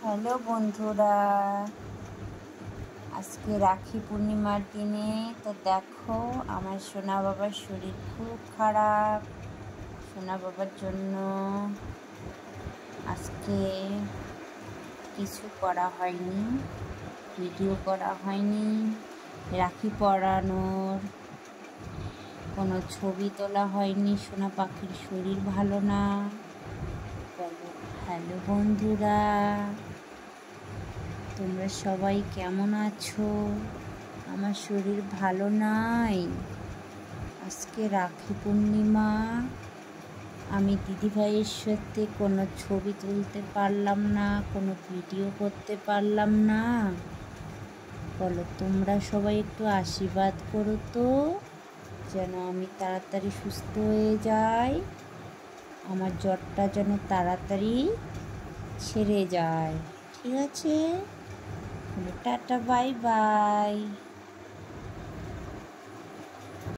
Hello বন্ধুরা, আজকে রাখি পূর্ণিমার দিনে তো দেখো আমার সোনা বাবার শরীর খুব খারাপ। সোনা বাবার জন্য আজকে কিছু করা হয়নি, ভিডিও করা হয়নি, রাখি পরানোর কোনো ছবি তোলা হয়নি। সোনা পাখির শরীর ভালো না। হ্যালো বন্ধুরা, তোমরা সবাই কেমন আছো? আমার শরীর ভালো নাই। আজকে রাখি পূর্ণিমা, আমি দিদিভাইয়ের সাথে কোনো ছবি তুলতে পারলাম না, কোনো ভিডিও করতে পারলাম না। বলো, তোমরা সবাই একটু আশীর্বাদ করো তো, যেন আমি তাড়াতাড়ি সুস্থ হয়ে যাই, আমার জ্বরটা যেন তাড়াতাড়ি ছেড়ে যায়। ঠিক আছে? Tata, bye bye.